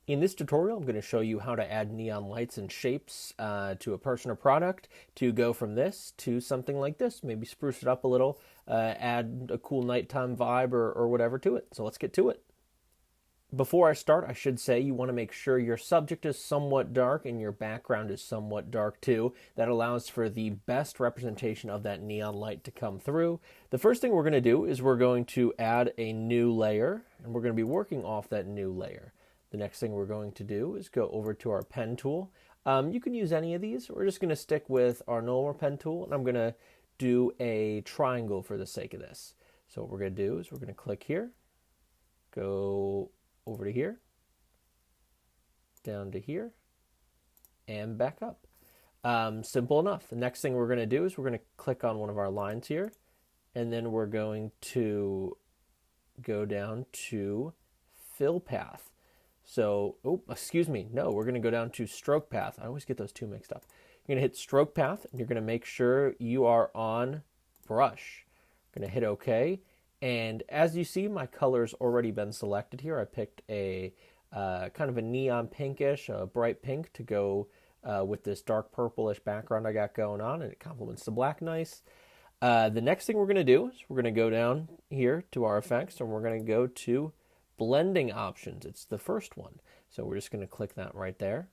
In this tutorial, I'm going to show you how to add neon lights and shapes to a person or product to go from this to something like this. Maybe spruce it up a little, add a cool nighttime vibe or whatever to it. So let's get to it. Before I start, I should say you want to make sure your subject is somewhat dark and your background is somewhat dark too. That allows for the best representation of that neon light to come through. The first thing we're going to do is we're going to add a new layer, and we're going to be working off that new layer. The next thing we're going to do is go over to our pen tool. You can use any of these. We're just going to stick with our normal pen tool, and I'm going to do a triangle for the sake of this. So what we're going to do is we're going to click here, go over to here, down to here, and back up. Simple enough. The next thing we're going to do is we're going to click on one of our lines here, and then we're going to go down to fill path. So, excuse me, no, we're going to go down to stroke path. I always get those two mixed up. You're going to hit stroke path, and you're going to make sure you are on brush. You're going to hit OK. And as you see, my color's already been selected here. I picked a kind of a neon pinkish, a bright pink to go with this dark purplish background I got going on, and it complements the black nice. The next thing we're going to do is we're going to go down here to our effects, and we're going to go to blending options. It's the first one. So we're just going to click that right there.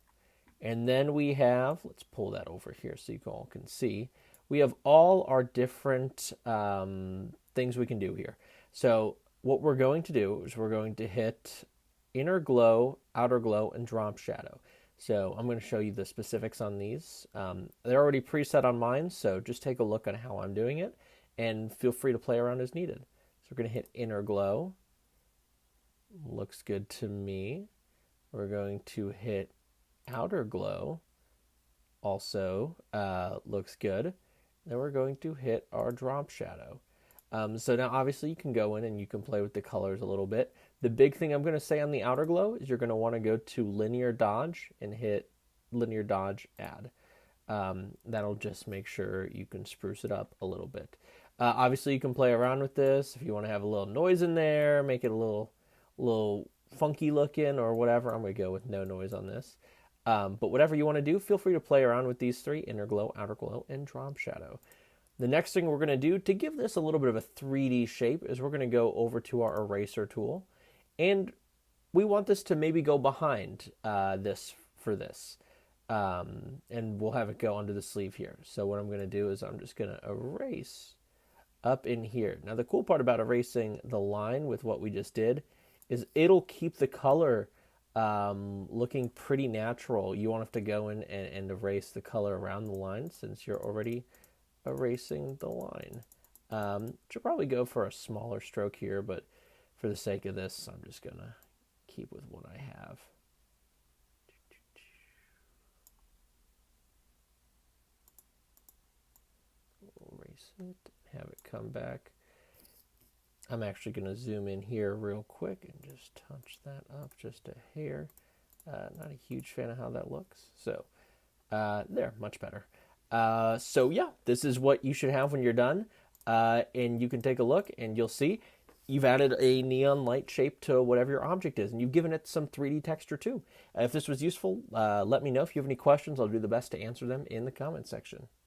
And then we have, let's pull that over here so you all can see, we have all our different things we can do here. So what we're going to do is we're going to hit inner glow, outer glow, and drop shadow. So I'm going to show you the specifics on these. They're already preset on mine, so just take a look at how I'm doing it and feel free to play around as needed. So we're going to hit inner glow. Looks good to me. We're going to hit outer glow. Also looks good. Then we're going to hit our drop shadow. So now obviously you can go in and you can play with the colors a little bit. The big thing I'm going to say on the outer glow is you're going to want to go to linear dodge and hit linear dodge add. That'll just make sure you can spruce it up a little bit. Obviously you can play around with this if you want to have a little noise in there, make it a little funky looking or whatever. I'm going to go with no noise on this. But whatever you want to do, feel free to play around with these three: inner glow, outer glow, and drop shadow. The next thing we're going to do to give this a little bit of a 3D shape is we're going to go over to our eraser tool, and we want this to maybe go behind this for this. And we'll have it go under the sleeve here. So what I'm going to do is I'm just going to erase up in here. Now the cool part about erasing the line with what we just did is it'll keep the color looking pretty natural. You won't have to go in and erase the color around the line since you're already erasing the line. Should probably go for a smaller stroke here, but for the sake of this, I'm just going to keep with what I have. Erase it, have it come back. I'm actually going to zoom in here real quick and just touch that up just a hair. Not a huge fan of how that looks. So there, much better. So yeah, this is what you should have when you're done. And you can take a look and you'll see you've added a neon light shape to whatever your object is, and you've given it some 3D texture too. If this was useful, let me know. If you have any questions, I'll do the best to answer them in the comment section.